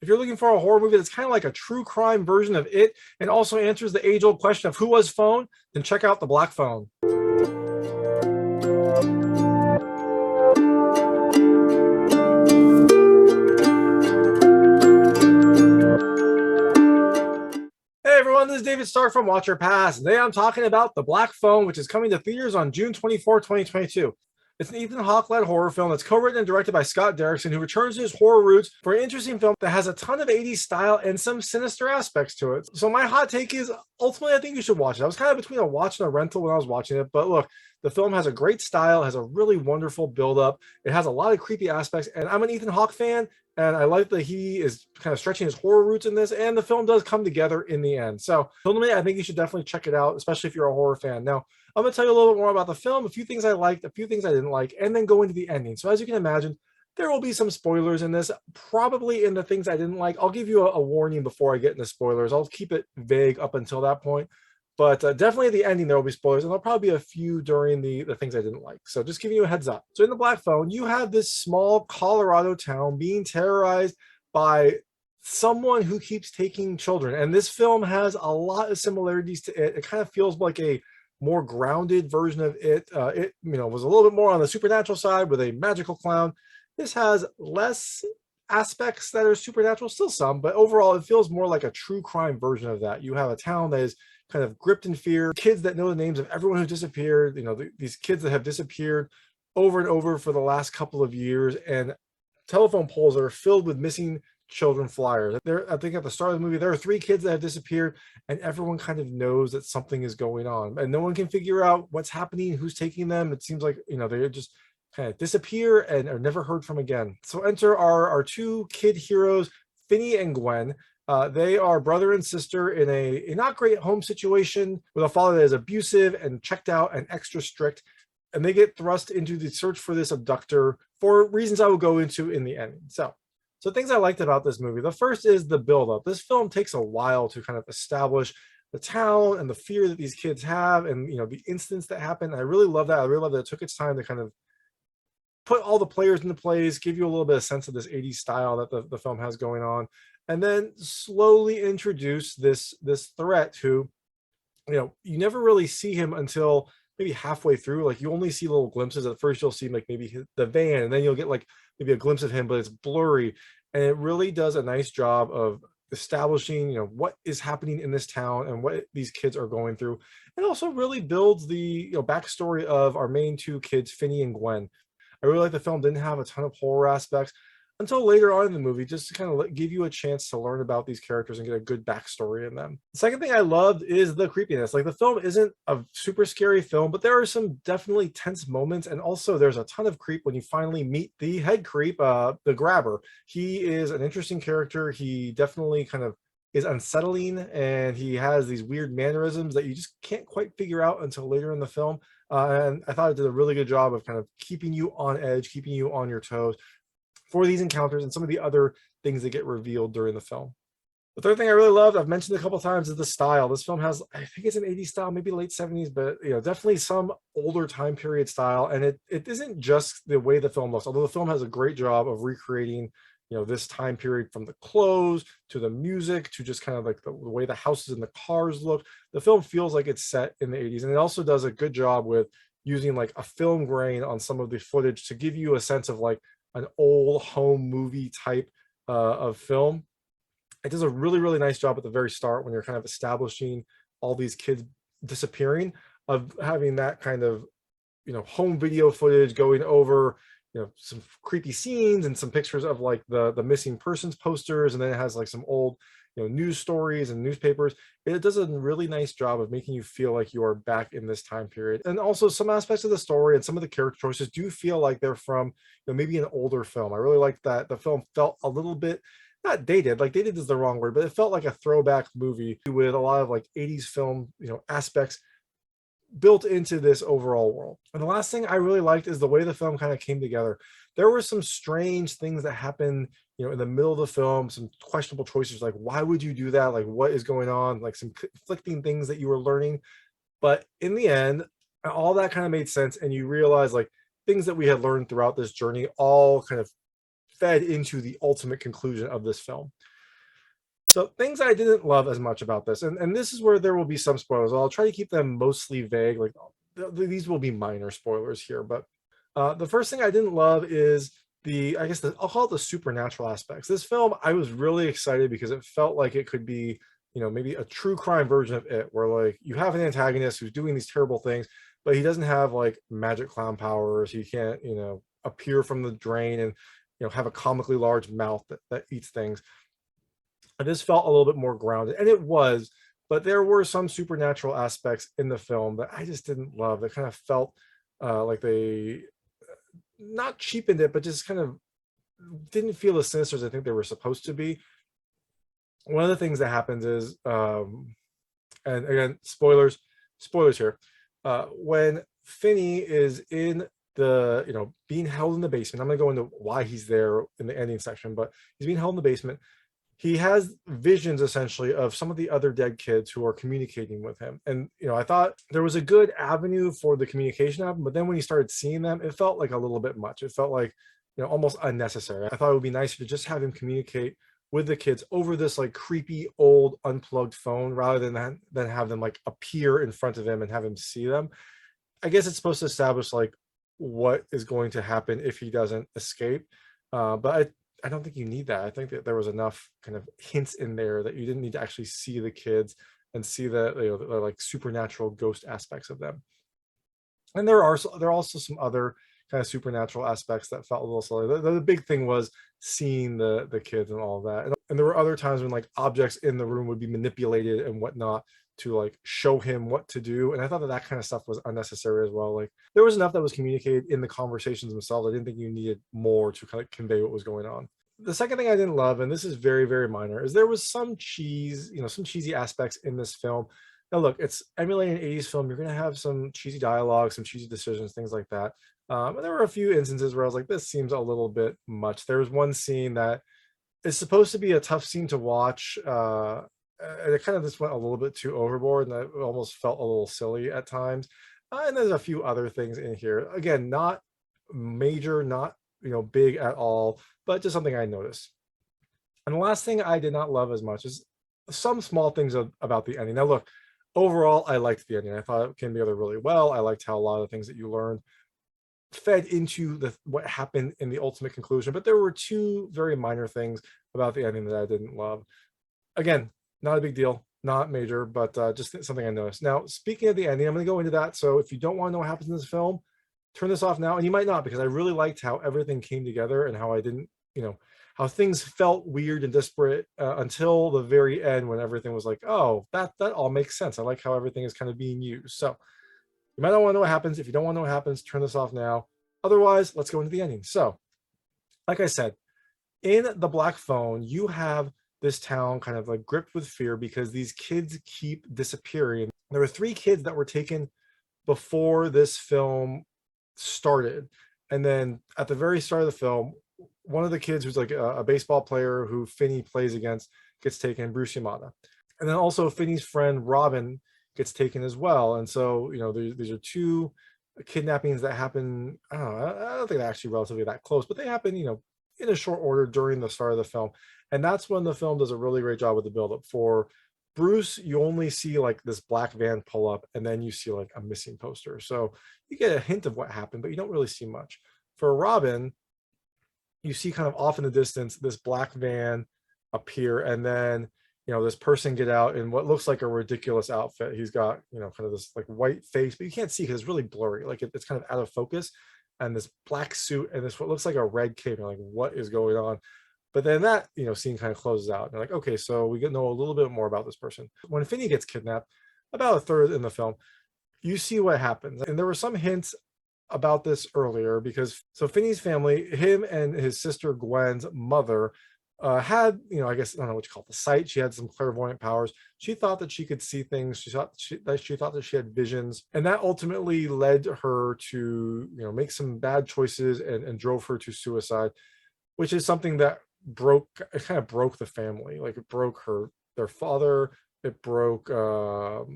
If you're looking for a horror movie that's kind of like a true crime version of it and also answers the age-old question of who was Phone, then check out The Black Phone. Hey everyone, this is David Stark from Watch Your Pass. Today I'm talking about The Black Phone, which is coming to theaters on June 24, 2022. It's an Ethan Hawke-led horror film that's co-written and directed by Scott Derrickson, who returns to his horror roots for an interesting film that has a ton of 80s style and some sinister aspects to it. So my hot take is, ultimately, I think you should watch it. I was kind of between a watch and a rental when I was watching it, but look, the film has a great style, has a really wonderful build-up. It has a lot of creepy aspects, and I'm an Ethan Hawke fan, and I like that he is kind of stretching his horror roots in this, and the film does come together in the end. So ultimately, I think you should definitely check it out, especially if you're a horror fan. Now, I'm going to tell you a little bit more about the film, a few things I liked, a few things I didn't like, and then go into the ending. So as you can imagine, there will be some spoilers in this, probably in the things I didn't like. I'll give you a warning before I get into spoilers. I'll keep it vague up until that point. But definitely at the ending, there will be spoilers, and there'll probably be a few during the things I didn't like. So just giving you a heads up. So in The Black Phone, you have this small Colorado town being terrorized by someone who keeps taking children. And this film has a lot of similarities to it. It kind of feels like a more grounded version of it. It was a little bit more on the supernatural side with a magical clown. This has less aspects that are supernatural, still some, but overall it feels more like a true crime version of that. You have a town that is kind of gripped in fear, kids that know the names of everyone who disappeared, these kids that have disappeared over and over for the last couple of years, and telephone poles that are filled with missing children flyers. I think at the start of the movie, there are 3 kids that have disappeared, and everyone kind of knows that something is going on, and no one can figure out what's happening, who's taking them. It seems like, they just kind of disappear and are never heard from again. So enter our 2 kid heroes, Finney and Gwen. They are brother and sister in a not great home situation with a father that is abusive and checked out and extra strict, and they get thrust into the search for this abductor for reasons I will go into in the ending. So things I liked about this movie. The first is the buildup. This film takes a while to kind of establish the town and the fear that these kids have, and the incidents that happen. I really love that. I really love that it took its time to kind of put all the players into place, give you a little bit of sense of this 80s style that the film has going on, and then slowly introduce this threat who, you never really see him until maybe halfway through. Like, you only see little glimpses. At first you'll see like maybe the van, and then you'll get like maybe a glimpse of him, but it's blurry. And it really does a nice job of establishing, what is happening in this town and what these kids are going through. And also really builds the, backstory of our main 2 kids, Finney and Gwen. I really like the film didn't have a ton of horror aspects until later on in the movie, just to kind of give you a chance to learn about these characters and get a good backstory in them. The second thing I loved is the creepiness. Like, the film isn't a super scary film, but there are some definitely tense moments, and also there's a ton of creep when you finally meet the head creep, the grabber. He is an interesting character. He definitely kind of is unsettling, and he has these weird mannerisms that you just can't quite figure out until later in the film. And I thought it did a really good job of kind of keeping you on edge, keeping you on your toes for these encounters and some of the other things that get revealed during the film. The third thing I really loved, I've mentioned a couple of times, is the style. This film has, I think it's an 80s style, maybe late 70s, but definitely some older time period style. And it isn't just the way the film looks, although the film has a great job of recreating this time period, from the clothes to the music to just kind of like the way the houses and the cars look. The film feels like it's set in the 80s, and it also does a good job with using like a film grain on some of the footage to give you a sense of like an old home movie type of film. It does a really, really nice job at the very start when you're kind of establishing all these kids disappearing, of having that kind of home video footage going over some creepy scenes and some pictures of like the missing persons posters, and then it has like some old news stories and newspapers. It does a really nice job of making you feel like you are back in this time period. And also some aspects of the story and some of the character choices do feel like they're from maybe an older film. I really liked that the film felt a little bit, not dated, like dated is the wrong word, but it felt like a throwback movie with a lot of like 80s film aspects built into this overall world. And the last thing I really liked is the way the film kind of came together. There were some strange things that happened, in the middle of the film, some questionable choices, like, why would you do that? Like, what is going on? Like, some conflicting things that you were learning. But in the end, all that kind of made sense. And you realize like things that we had learned throughout this journey all kind of fed into the ultimate conclusion of this film. So things I didn't love as much about this, and this is where there will be some spoilers. I'll try to keep them mostly vague. Like these will be minor spoilers here, but the first thing I didn't love is I guess I'll call it the supernatural aspects. This film, I was really excited because it felt like it could be, maybe a true crime version of it, where like you have an antagonist who's doing these terrible things, but he doesn't have like magic clown powers. He can't, appear from the drain and, have a comically large mouth that eats things. This felt a little bit more grounded, and it was, but there were some supernatural aspects in the film that I just didn't love. That kind of felt like they not cheapened it, but just kind of didn't feel as sinister as I think they were supposed to be. One of the things that happens is, and again, spoilers here. When Finney is in being held in the basement, I'm going to go into why he's there in the ending section, but he's being held in the basement. He has visions essentially of some of the other dead kids who are communicating with him. And, I thought there was a good avenue for the communication happen, but then when he started seeing them, it felt like a little bit much. It felt like, almost unnecessary. I thought it would be nicer to just have him communicate with the kids over this like creepy old unplugged phone rather than have them like appear in front of him and have him see them. I guess it's supposed to establish like what is going to happen if he doesn't escape. But I don't think you need that. I think that there was enough kind of hints in there that you didn't need to actually see the kids and see the like supernatural ghost aspects of them. And there are also some other kind of supernatural aspects that felt a little silly. The big thing was seeing the kids and all of that. And there were other times when like objects in the room would be manipulated and whatnot to like show him what to do. And I thought that kind of stuff was unnecessary as well. Like there was enough that was communicated in the conversations themselves. I didn't think you needed more to kind of convey what was going on. The second thing I didn't love, and this is very, very minor, is there was some some cheesy aspects in this film. Now, look, it's emulating an 80s film. You're going to have some cheesy dialogue, some cheesy decisions, things like that. And there were a few instances where I was like, this seems a little bit much. There was one scene that is supposed to be a tough scene to watch. And it kind of just went a little bit too overboard, and it almost felt a little silly at times. And there's a few other things in here. Again, not major, not big at all, but just something I noticed. And the last thing I did not love as much is some small things about the ending. Now, look, overall, I liked the ending. I thought it came together really well. I liked how a lot of the things that you learned fed into what happened in the ultimate conclusion. But there were two very minor things about the ending that I didn't love. Again, not a big deal, not major, but just something I noticed. Now, speaking of the ending, I'm going to go into that. So if you don't want to know what happens in this film, turn this off now. And you might not, because I really liked how everything came together and how I didn't, how things felt weird and disparate until the very end, when everything was like, oh, that all makes sense. I like how everything is kind of being used. So you might not want to know what happens. If you don't want to know what happens, turn this off now. Otherwise, let's go into the ending. So, like I said, in the Black Phone, you have this town kind of like gripped with fear because these kids keep disappearing. There were 3 kids that were taken before this film started. And then at the very start of the film, one of the kids who's like a baseball player who Finney plays against gets taken, Bruce Yamada. And then also Finney's friend Robin gets taken as well. And so, these are 2 kidnappings that happen. I don't think they're actually relatively that close, but they happen, in a short order during the start of the film. And that's when the film does a really great job with the buildup. For Bruce, you only see like this black van pull up, and then you see like a missing poster. So you get a hint of what happened, but you don't really see much. For Robin, you see kind of off in the distance this black van appear, and then this person get out in what looks like a ridiculous outfit. He's got kind of this like white face, but you can't see because it's really blurry, like it's kind of out of focus, and this black suit and this what looks like a red cape. You're like, what is going on? But then that scene kind of closes out, and you're like, okay, so we get to know a little bit more about this person. When Finney gets kidnapped, about a third in the film, you see what happens. And there were some hints about this earlier, because so Finney's family, him and his sister Gwen's mother, had, I guess, I don't know what you call it, the sight. She had some clairvoyant powers. She thought that she could see things. She thought that she had visions, and that ultimately led her to, make some bad choices and drove her to suicide, which is something that kind of broke the family. Like it broke their father. It broke, their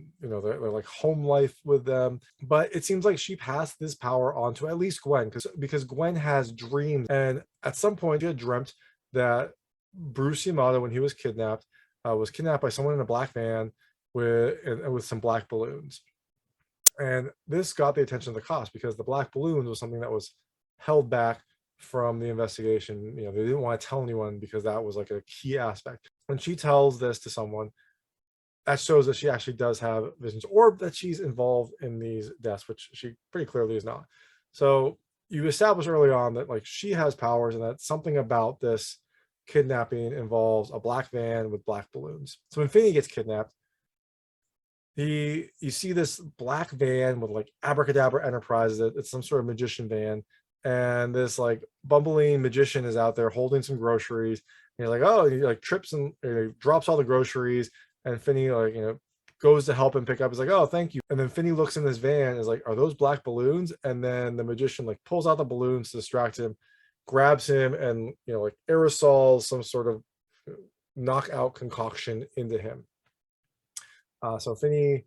like home life with them. But it seems like she passed this power on to at least Gwen, because Gwen has dreams, and at some point she had dreamt that Bruce Yamada, when he was kidnapped, was kidnapped by someone in a black van with some black balloons. And this got the attention of the cops because the black balloons was something that was held back from the investigation. They didn't want to tell anyone because that was like a key aspect. When she tells this to someone, that shows that she actually does have visions, or that she's involved in these deaths, which she pretty clearly is not. So you establish early on that like she has powers, and that something about this kidnapping involves a black van with black balloons. So when Finney gets kidnapped, you see this black van with like Abracadabra Enterprises. It's some sort of magician van, and this like bumbling magician is out there holding some groceries. And he's like, oh, and he like trips and drops all the groceries, and Finney like goes to help him pick up. He's like, oh, thank you. And then Finney looks in this van and is like, are those black balloons? And then the magician like pulls out the balloons to distract him, grabs him, and like aerosols some sort of knockout concoction into him. So Finney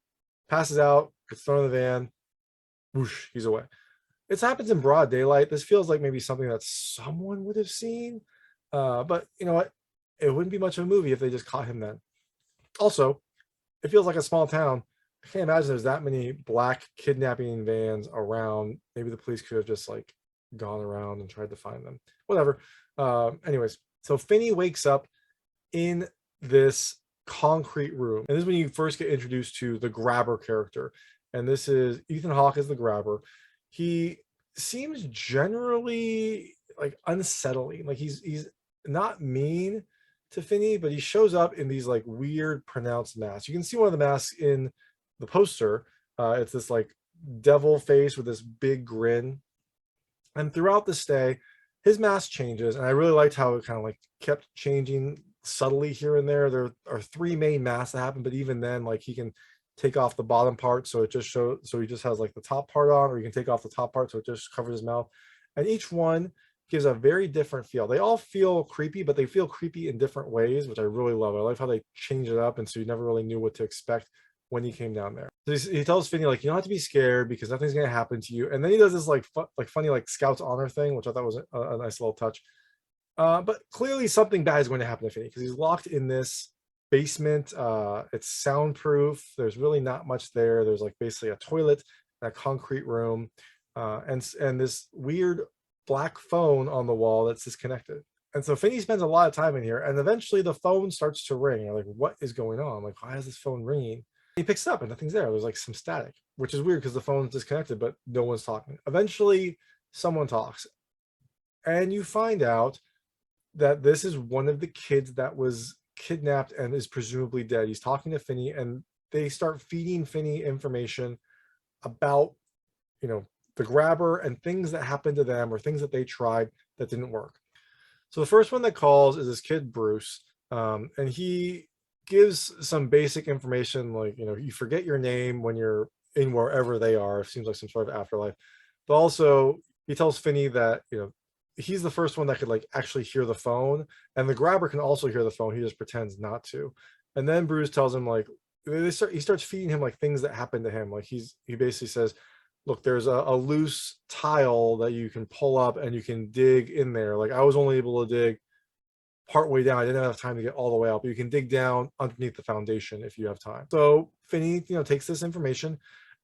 passes out, gets thrown in the van, whoosh, he's away. This happens in broad daylight. This feels like maybe something that someone would have seen. But you know what? It wouldn't be much of a movie if they just caught him then. Also, it feels like a small town. I can't imagine there's that many black kidnapping vans around. Maybe the police could have just like gone around and tried to find them. Whatever. Anyways, so Finney wakes up in this concrete room, and this is when you first get introduced to the grabber character. And this is Ethan Hawke as the grabber. He seems generally like unsettling. Like he's not mean to Finney, but he shows up in these like weird pronounced masks. You can see one of the masks in the poster. It's this like devil face with this big grin. And throughout the stay, his mask changes, and I really liked how it kind of like kept changing subtly here and there. There are three main masks that happen, but even then, like he can take off the bottom part, so it just shows, so he just has like the top part on, or you can take off the top part so it just covers his mouth. And each one gives a very different feel. They all feel creepy, but they feel creepy in different ways, which I really love. I like how they change it up, and so you never really knew what to expect when he came down there. So he tells Finney like, you don't have to be scared because nothing's going to happen to you. And then he does this like funny like Scouts honor thing, which I thought was a nice little touch. But clearly something bad is going to happen to Finney because he's locked in this basement. It's soundproof. There's really not much there. There's like basically a toilet and a concrete room, and this weird black phone on the wall that's disconnected. And so Finney spends a lot of time in here, and eventually the phone starts to ring. You're like, what is going on? Like, why is this phone ringing? He picks it up and nothing's there. There's like some static, which is weird because the phone's disconnected, but no one's talking. Eventually someone talks, and you find out that this is one of the kids that was kidnapped and is presumably dead. He's talking to Finney, and they start feeding Finney information about, the grabber and things that happened to them or things that they tried that didn't work. So the first one that calls is this kid, Bruce, and he gives some basic information like, you forget your name when you're in wherever they are. It seems like some sort of afterlife. But also he tells Finney that, he's the first one that could like actually hear the phone, and the grabber can also hear the phone. He just pretends not to. And then Bruce tells him like, he starts feeding him like things that happened to him. Like he basically says, look, there's a loose tile that you can pull up and you can dig in there. Like I was only able to dig part way down. I didn't have time to get all the way out, but you can dig down underneath the foundation if you have time. So Finney, takes this information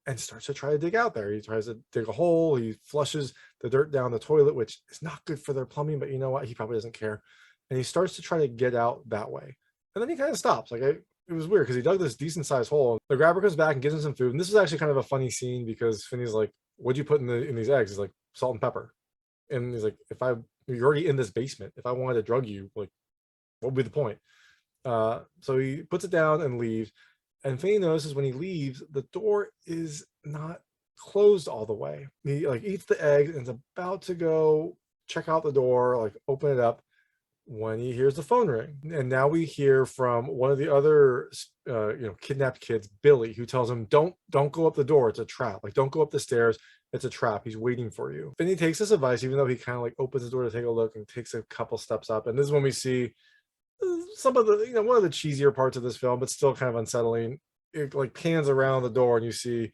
and starts to try to dig out there. He tries to dig a hole. He flushes the dirt down the toilet, which is not good for their plumbing, but you know what? He probably doesn't care. And he starts to try to get out that way. And then he kind of stops. Like it was weird because he dug this decent sized hole. The grabber comes back and gives him some food. And this is actually kind of a funny scene because Finney's like, what'd you put in these eggs? He's like, salt and pepper. And he's like, you're already in this basement. If I wanted to drug you, like, what would be the point? So he puts it down and leaves. And Finney notices when he leaves, the door is not closed all the way. He like eats the egg and is about to go check out the door, like open it up, when he hears the phone ring. And now we hear from one of the other kidnapped kids, Billy, who tells him, don't go up the door, it's a trap. Like, don't go up the stairs, it's a trap, he's waiting for you. Finney takes this advice, even though he kind of like opens the door to take a look and takes a couple steps up. And this is when we see some of the one of the cheesier parts of this film, but still kind of unsettling. It like pans around the door and you see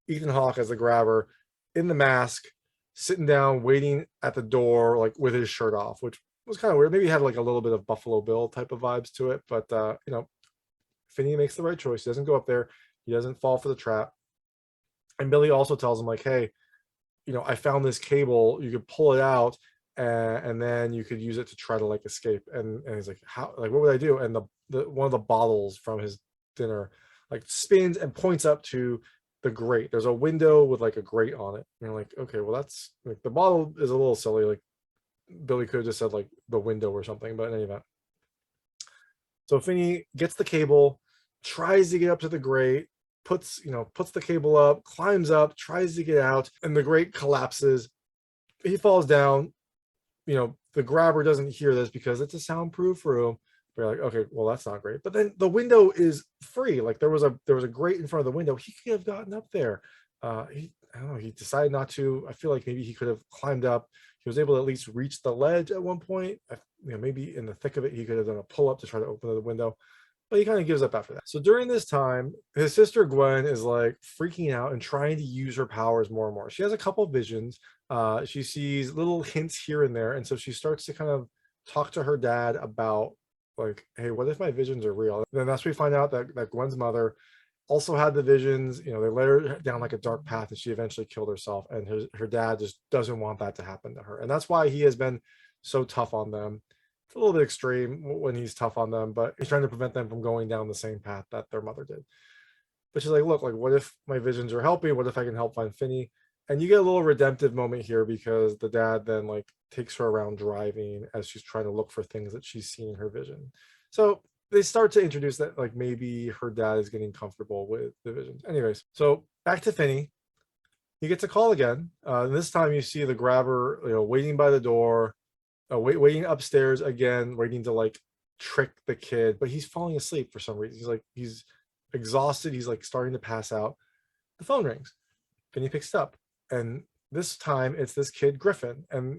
Ethan Hawke as the grabber in the mask, sitting down waiting at the door, like with his shirt off, which was kind of weird. Maybe he had like a little bit of Buffalo Bill type of vibes to it, but Finney makes the right choice. He doesn't go up there. He doesn't fall for the trap. And Billy also tells him like, hey, I found this cable. You could pull it out, and then you could use it to try to like escape. And he's like, how? Like, what would I do? And the one of the bottles from his dinner like spins and points up to the grate. There's a window with like a grate on it. And you're like, okay, well that's like the bottle is a little silly. Like Billy could have just said like the window or something, but in any event. So Finney gets the cable, tries to get up to the grate, puts the cable up, climbs up, tries to get out, and the grate collapses. He falls down. The grabber doesn't hear this because it's a soundproof room. We're like, okay, well that's not great. But then the window is free. Like there was a grate in front of the window. He could have gotten up there. I don't know. He decided not to. I feel like maybe he could have climbed up. He was able to at least reach the ledge at one point. Maybe in the thick of it, he could have done a pull up to try to open the window. But he kind of gives up after that. So during this time, his sister Gwen is like freaking out and trying to use her powers more and more. She has a couple visions. She sees little hints here and there. And so she starts to kind of talk to her dad about like, hey, what if my visions are real? And then that's when we find out that Gwen's mother also had the visions. They led her down like a dark path and she eventually killed herself. And her dad just doesn't want that to happen to her. And that's why he has been so tough on them. It's a little bit extreme when he's tough on them, but he's trying to prevent them from going down the same path that their mother did. But she's like, look, like, what if my visions are helping? What if I can help find Finney? And you get a little redemptive moment here because the dad then like takes her around driving as she's trying to look for things that she's seen in her vision. So they start to introduce that like maybe her dad is getting comfortable with the visions. Anyways, so back to Finney. He gets a call again. And this time you see the grabber, waiting by the door, waiting upstairs again, waiting to like trick the kid, but he's falling asleep for some reason. He's exhausted. He's like starting to pass out. The phone rings. Finney picks it up. And this time it's this kid, Griffin. And,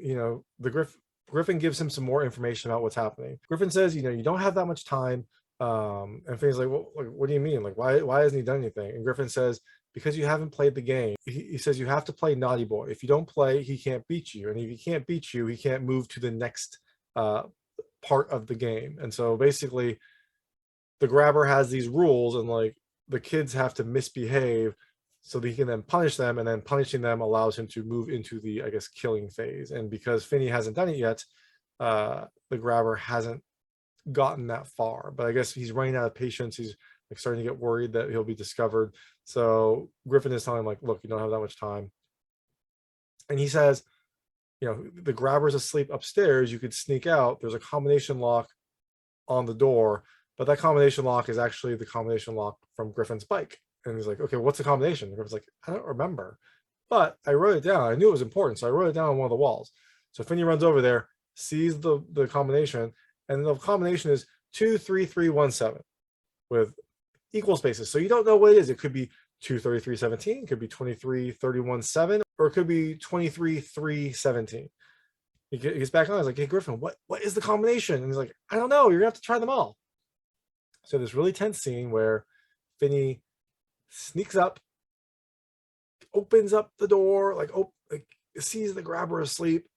Griffin gives him some more information about what's happening. Griffin says, you don't have that much time. And Finney's like, well, like, what do you mean? Like, why hasn't he done anything? And Griffin says, because you haven't played the game. He says you have to play naughty boy. If you don't play, he can't beat you. And if he can't beat you, he can't move to the next part of the game. And so basically the grabber has these rules and like the kids have to misbehave so that he can then punish them, and then punishing them allows him to move into the, I guess, killing phase. And because Finney hasn't done it yet, the grabber hasn't gotten that far. But I guess he's running out of patience. He's like starting to get worried that he'll be discovered. So Griffin is telling him like, look, you don't have that much time. And he says, the grabber's asleep upstairs. You could sneak out. There's a combination lock on the door, but that combination lock is actually the combination lock from Griffin's bike. And he's like, okay, what's the combination? And Griffin's like, I don't remember, but I wrote it down. I knew it was important, so I wrote it down on one of the walls. So Finney runs over there, sees the combination, and the combination is 23317 with equal spaces. So you don't know what it is. It could be 23317, it could be 23317, or it could be 23317. He gets back on. I was like, hey Griffin, what is the combination? And he's like, I don't know. You're gonna have to try them all. So this really tense scene where Finney sneaks up, opens up the door, like sees the grabber asleep,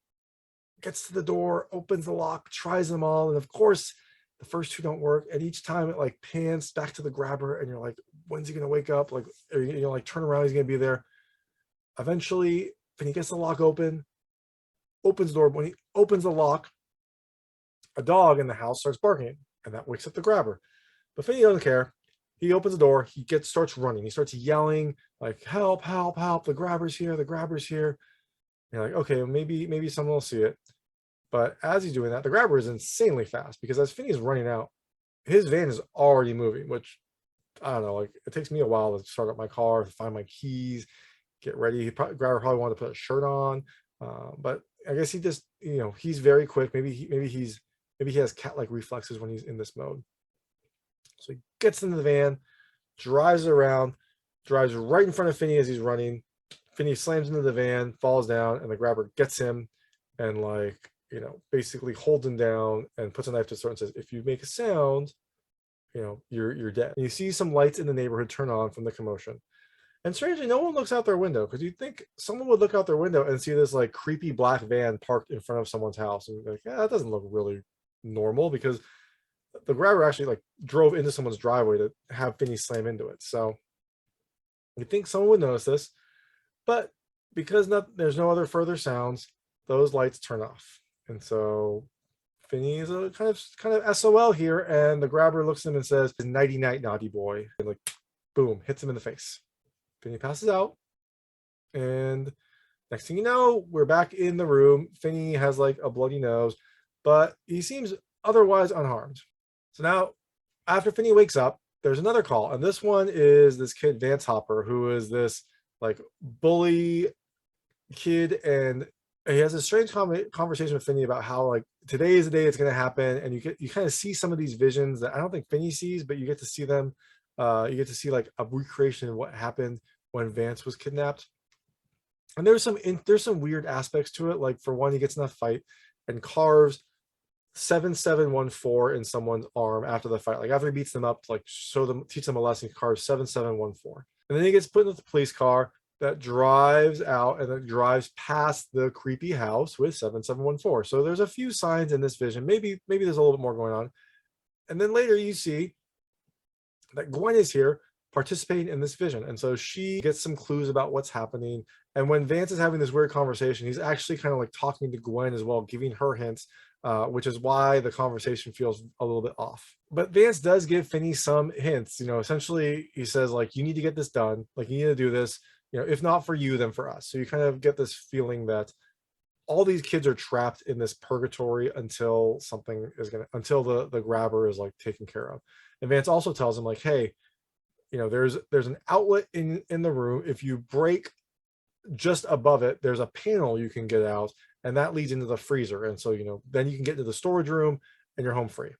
gets to the door, opens the lock, tries them all, and of course the first two don't work. And each time it like pans back to the grabber, and you're like, when's he gonna wake up? Like, like turn around, he's gonna be there. Eventually, Finney gets the lock open, opens the door. When he opens the lock, a dog in the house starts barking, and that wakes up the grabber. But Finney doesn't care. He opens the door. He starts running. He starts yelling like, "Help! Help! Help! The grabber's here! The grabber's here!" And you're like, okay, maybe someone will see it. But as he's doing that, the grabber is insanely fast because as Finney's running out, his van is already moving. Which I don't know. Like it takes me a while to start up my car, to find my keys, get ready. Grabber probably wanted to put a shirt on, but I guess he just he's very quick. Maybe he has cat-like reflexes when he's in this mode. So he gets into the van, drives around, drives right in front of Finney as he's running. Finney slams into the van, falls down, and the grabber gets him and basically holds him down and puts a knife to his throat and says, if you make a sound, you're dead. And you see some lights in the neighborhood turn on from the commotion. And strangely, no one looks out their window because you'd think someone would look out their window and see this like creepy black van parked in front of someone's house. And like, that doesn't look really normal because the grabber actually like drove into someone's driveway to have Finney slam into it. So you think someone would notice this, but because there's no other further sounds, those lights turn off. And so Finney is a kind of SOL here, and the grabber looks at him and says, "Nighty night, naughty boy," and like boom, hits him in the face. Finney passes out, and next thing you know, we're back in the room. Finney has like a bloody nose, but he seems otherwise unharmed. So now, after Finney wakes up, there's another call, and this one is this kid Vance Hopper, who is this like bully kid, and he has a strange conversation with Finney about how like today is the day it's going to happen, and you kind of see some of these visions that I don't think Finney sees, but you get to see them. You get to see like a recreation of what happened when Vance was kidnapped, and there's some weird aspects to it. Like for one, he gets in a fight and carves 7714 in someone's arm after the fight. Like after he beats them up, like teach them a lesson, he carves 7714, and then he gets put into the police car that drives out and then drives past the creepy house with 7714. So there's a few signs in this vision. Maybe there's a little bit more going on. And then later you see that Gwen is here participating in this vision. And so she gets some clues about what's happening. And when Vance is having this weird conversation, he's actually kind of like talking to Gwen as well, giving her hints, which is why the conversation feels a little bit off. But Vance does give Finney some hints. Essentially he says like, you need to get this done. Like you need to do this. If not for you, then for us. So you kind of get this feeling that all these kids are trapped in this purgatory until the grabber is like taken care of. And Vance also tells him like, hey, there's an outlet in the room. If you break just above it, there's a panel you can get out, and that leads into the freezer. And so, then you can get to the storage room and you're home free.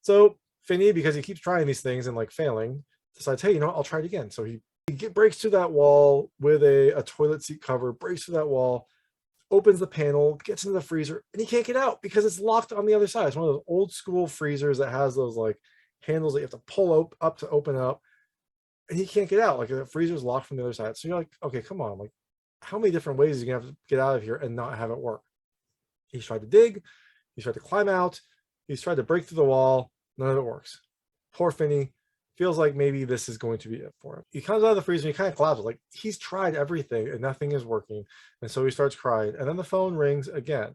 So Finney, because he keeps trying these things and like failing, decides, hey, I'll try it again. So he breaks through that wall with a toilet seat cover, breaks through that wall, opens the panel, gets into the freezer, and he can't get out because it's locked on the other side. It's one of those old school freezers that has those like handles that you have to pull up to open up, and he can't get out. Like the freezer's locked from the other side. So you're like, okay, come on. Like, how many different ways are you gonna have to get out of here and not have it work? He's tried to dig, he's tried to climb out, he's tried to break through the wall. None of it works. Poor Finney feels like maybe this is going to be it for him. He comes out of the freezer and he kind of collapses. Like he's tried everything and nothing is working. And so he starts crying. And then the phone rings again.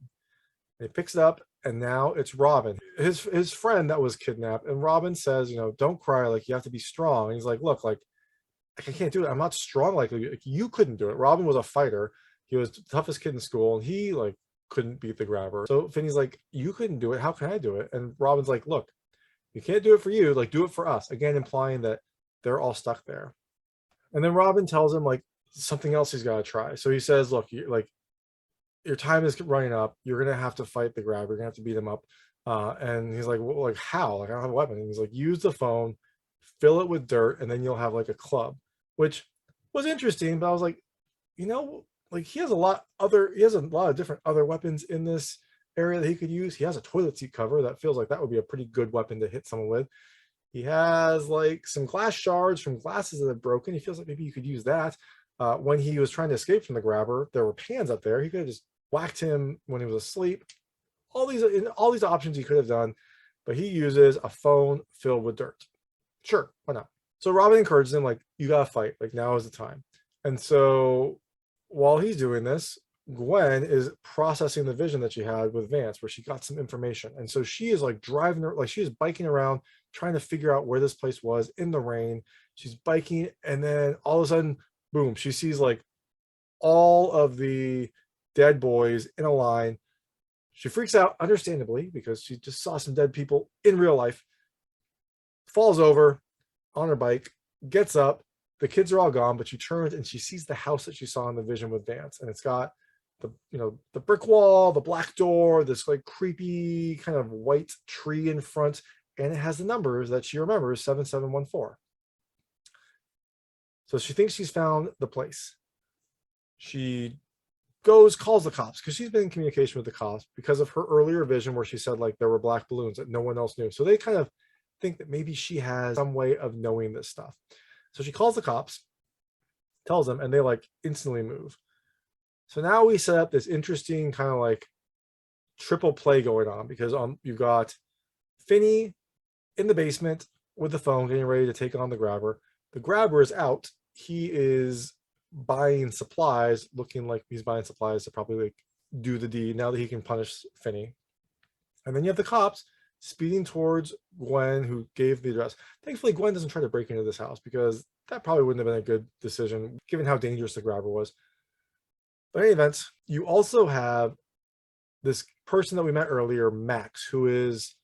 And he picks it up, and now it's Robin, his friend that was kidnapped. And Robin says, don't cry. Like you have to be strong. And he's like, look, like I can't do it. I'm not strong like you. Like, you couldn't do it. Robin was a fighter. He was the toughest kid in school, and he like couldn't beat the grabber. So Finney's like, you couldn't do it. How can I do it? And Robin's like, look, you can't do it for you, like do it for us. Again, implying that they're all stuck there. And then Robin tells him like something else he's got to try. So he says, look, your time is running up. You're going to have to fight the grabber. You're going to have to beat him up. And he's like, well, like how? Like I don't have a weapon. And he's like, use the phone, fill it with dirt, and then you'll have like a club, which was interesting. But I was like, like he has a lot of different other weapons in this area that he could use. He has a toilet seat cover that feels like that would be a pretty good weapon to hit someone with. He has like some glass shards from glasses that have broken. He feels like maybe you could use that. When he was trying to escape from the grabber, there were pans up there. He could have just whacked him when he was asleep. All these options he could have done, but he uses a phone filled with dirt. Sure, why not? So Robin encourages him like, you gotta fight. Like now is the time. And so while he's doing this, Gwen is processing the vision that she had with Vance, where she got some information. And so she is like driving her, like she is biking around, trying to figure out where this place was in the rain. She's biking, and then all of a sudden, boom, she sees like all of the dead boys in a line. She freaks out, understandably, because she just saw some dead people in real life, falls over on her bike, gets up. The kids are all gone, but she turns and she sees the house that she saw in the vision with Vance. And it's got the brick wall, the black door, this like creepy kind of white tree in front, and it has the numbers that she remembers, 7714. So she thinks she's found the place. She calls the cops because she's been in communication with the cops because of her earlier vision where she said like there were black balloons that no one else knew. So they kind of think that maybe she has some way of knowing this stuff. So she calls the cops, tells them, and they like instantly move. So now we set up this interesting kind of like triple play going on, because you've got Finney in the basement with the phone, getting ready to take on the grabber. The grabber is out. He is buying supplies, looking like he's buying supplies to probably like do the deed now that he can punish Finney. And then you have the cops speeding towards Gwen, who gave the address. Thankfully, Gwen doesn't try to break into this house because that probably wouldn't have been a good decision given how dangerous the grabber was. But in any event, you also have this person that we met earlier, Max, who is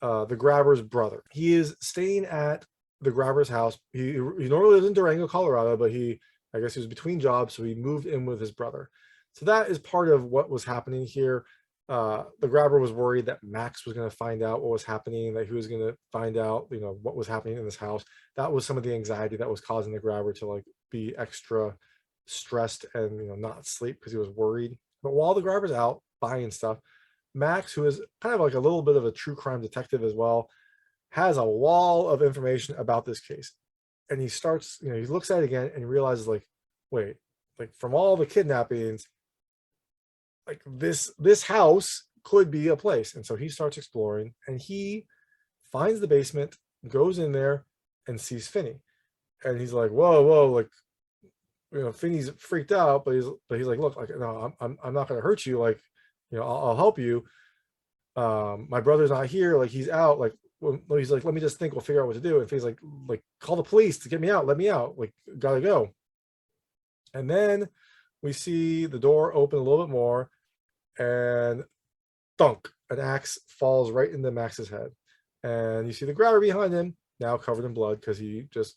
the grabber's brother. He is staying at the grabber's house. He normally lives in Durango, Colorado, but I guess he was between jobs, so he moved in with his brother. So that is part of what was happening here. The grabber was worried that Max was going to find out what was happening, that he was going to find out, what was happening in this house. That was some of the anxiety that was causing the grabber to like be extra stressed and not sleep because he was worried. But while the grabber's out buying stuff, Max, who is kind of like a little bit of a true crime detective as well, has a wall of information about this case. And he starts, he looks at it again and he realizes like, wait, like from all the kidnappings, like this house could be a place. And so he starts exploring and he finds the basement, goes in there and sees Finney. And he's like, whoa, like, Finney's freaked out, but he's like, look, like, no, I'm not going to hurt you. Like, I'll help you. My brother's not here. Like he's out. Like, well, he's like, let me just think. We'll figure out what to do. And Finney's like, call the police to get me out. Let me out. Like, gotta go. And then we see the door open a little bit more and thunk, an axe falls right into Max's head. And you see the grabber behind him, now covered in blood because he just,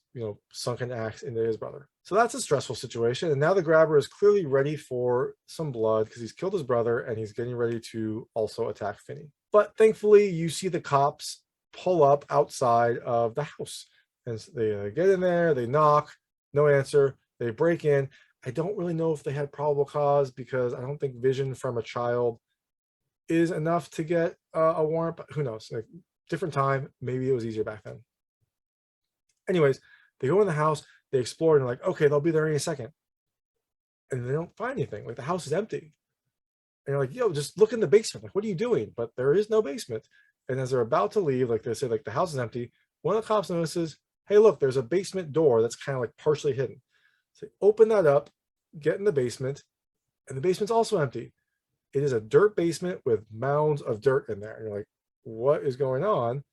sunk an axe into his brother. So that's a stressful situation. And now the grabber is clearly ready for some blood because he's killed his brother and he's getting ready to also attack Finney. But thankfully, you see the cops pull up outside of the house. And so they get in there, they knock, no answer. They break in. I don't really know if they had probable cause because I don't think vision from a child is enough to get a warrant, but who knows? Like, different time, maybe it was easier back then. Anyways, they go in the house, they explore, and they're like, okay, they'll be there any second. And they don't find anything. Like, the house is empty. And you're like, yo, just look in the basement. Like, what are you doing? But there is no basement. And as they're about to leave, like they say, like the house is empty. One of the cops notices, hey, look, there's a basement door that's kind of like partially hidden. So open that up, get in the basement, and the basement's also empty. It is a dirt basement with mounds of dirt in there. And you're like, what is going on?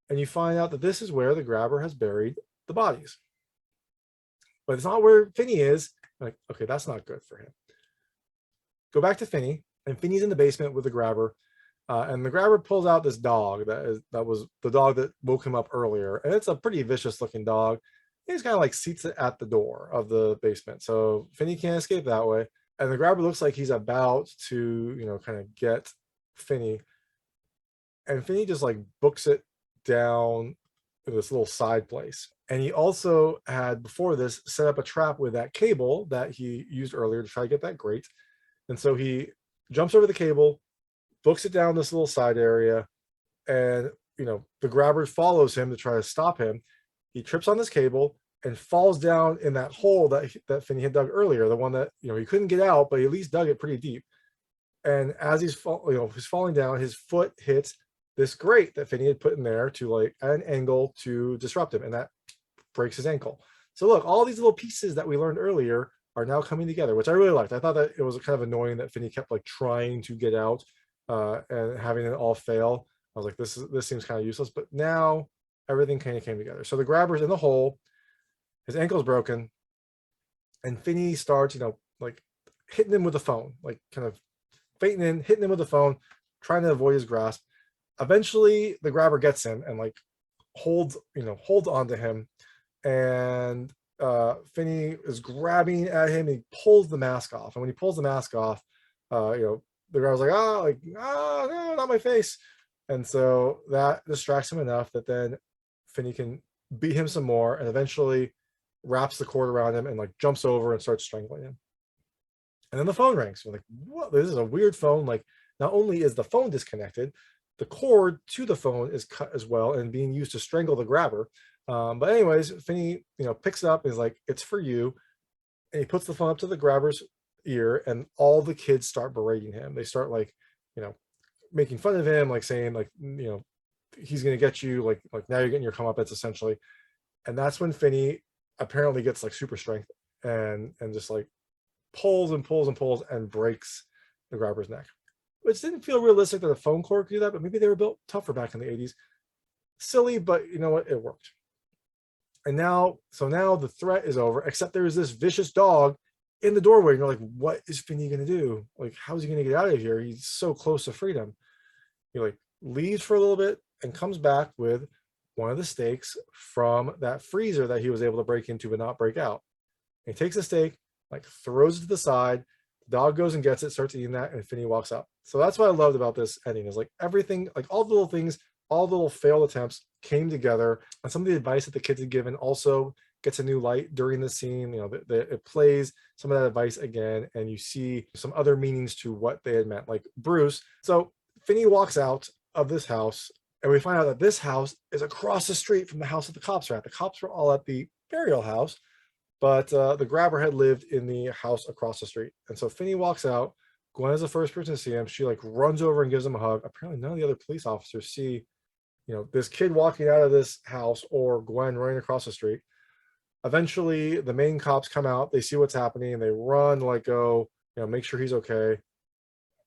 And you find out that this is where the grabber has buried the bodies. But it's not where Finney is. Like, okay, that's not good for him. Go back to Finney, and Finney's in the basement with the grabber. And the grabber pulls out this dog that was the dog that woke him up earlier. And it's a pretty vicious looking dog. He's kind of like seats it at the door of the basement. So Finney can't escape that way. And the grabber looks like he's about to, kind of get Finney. And Finney just like books it down in this little side place. And he also had, before this, set up a trap with that cable that he used earlier to try to get that grate. And so he jumps over the cable, books it down this little side area, and the grabber follows him to try to stop him. He trips on this cable and falls down in that hole that Finney had dug earlier, the one that he couldn't get out, but he at least dug it pretty deep. And as he's falling down, his foot hits this grate that Finney had put in there to like at an angle to disrupt him, and that breaks his ankle. So look, all these little pieces that we learned earlier are now coming together, which I really liked. I thought that it was kind of annoying that Finney kept like trying to get out and having it all fail. I was like, this seems kind of useless, but now everything kind of came together. So the grabber's in the hole, his ankle's broken, and Finney starts, like hitting him with the phone, like kind of fainting in, hitting him with the phone, trying to avoid his grasp. Eventually, the grabber gets him and like holds onto him, and Finney is grabbing at him. He pulls the mask off, and when he pulls the mask off, the grabber's like, no, not my face. And so that distracts him enough that then Finney can beat him some more, and eventually wraps the cord around him and like jumps over and starts strangling him. And then the phone rings. We're like, what? This is a weird phone. Like, not only is the phone disconnected, the cord to the phone is cut as well and being used to strangle the grabber. But anyways, Finney, picks it up and is like, it's for you. And he puts the phone up to the grabber's ear, and all the kids start berating him. They start like, making fun of him, like saying like, he's going to get you, like now you're getting your comeuppance essentially. And that's when Finney apparently gets like super strength and just like pulls and pulls and pulls and breaks the grabber's neck, which didn't feel realistic that a phone cord could do that, but maybe they were built tougher back in the 80s. Silly, but you know what? It worked. And now the threat is over, except there is this vicious dog in the doorway. And you're like, what is Finney going to do? Like, how is he going to get out of here? He's so close to freedom. He like leaves for a little bit and comes back with one of the steaks from that freezer that he was able to break into but not break out. And he takes the steak, like throws it to the side. The dog goes and gets it, starts eating that, and Finney walks out. So that's what I loved about this ending, is like everything, like all the little things, all the little failed attempts came together, and some of the advice that the kids had given also gets a new light during the scene. You know, it plays some of that advice again, and you see some other meanings to what they had meant, like Bruce. So Finney walks out of this house, and we find out that this house is across the street from the house that the cops are at. The cops were all at the burial house, but the grabber had lived in the house across the street. And so Finney walks out. Gwen is the first person to see him. She like runs over and gives him a hug. Apparently none of the other police officers see, you know, this kid walking out of this house or Gwen running across the street. Eventually the main cops come out, they see what's happening, and they run, like go, you know, make sure he's okay.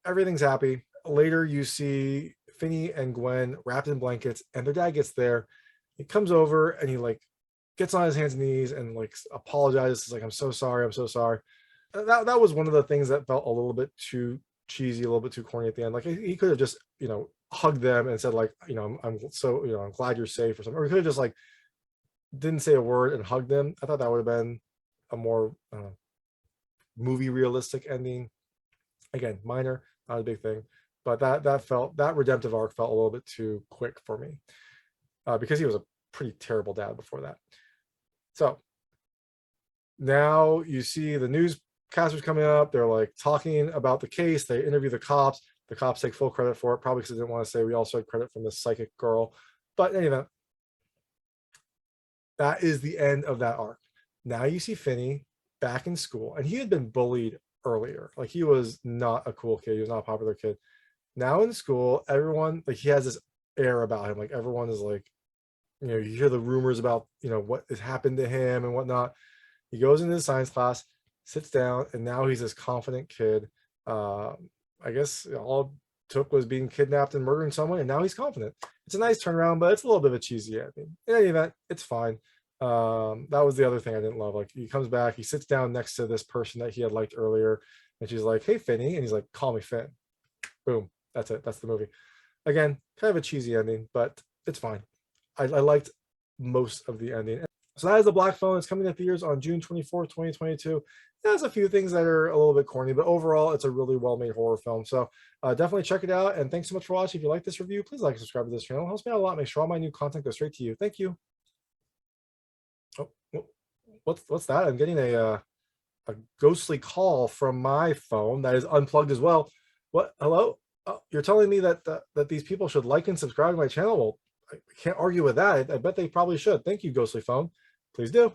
Everything's happy. Later you see Finney and Gwen wrapped in blankets, and their dad gets there. He comes over and he like gets on his hands and knees and like apologizes. He's like, I'm so sorry. That was one of the things that felt a little bit too cheesy, a little bit too corny at the end. Like he could have just, you know, hugged them and said like, you know, I'm so, you know, I'm glad you're safe or something. Or he could have just like didn't say a word and hugged them. I thought that would have been a more movie realistic ending. Again, minor, not a big thing, but that redemptive arc felt a little bit too quick for me, because he was a pretty terrible dad before that. So now you see the newscasters coming up. They're like talking about the case. They interview the cops. The cops take full credit for it, probably because they didn't want to say we also had credit from this psychic girl. But in any event, that is the end of that arc. Now you see Finney back in school, and he had been bullied earlier. Like he was not a cool kid. He was not a popular kid. Now in school, everyone, like he has this air about him. Like everyone is like, you know, you hear the rumors about, you know, what has happened to him and whatnot. He goes into his science class, sits down, and now he's this confident kid. I guess all it took was being kidnapped and murdering someone, and now he's confident. It's a nice turnaround, but it's a little bit of a cheesy ending. In any event, it's fine. That was the other thing I didn't love. Like he comes back, he sits down next to this person that he had liked earlier, and she's like, hey Finney, and he's like, call me Finn. Boom, that's it. That's the movie. Again, kind of a cheesy ending, but it's fine. I liked most of the ending. So that is The Black Phone. It's coming to theaters on June 24th, 2022. It has a few things that are a little bit corny, but overall, it's a really well-made horror film. So definitely check it out. And thanks so much for watching. If you like this review, please like and subscribe to this channel. It helps me out a lot. Make sure all my new content goes straight to you. Thank you. Oh, what's that? I'm getting a ghostly call from my phone that is unplugged as well. What? Hello? Oh, you're telling me that that these people should like and subscribe to my channel? Well, I can't argue with that. I bet they probably should. Thank you, ghostly phone. Please do.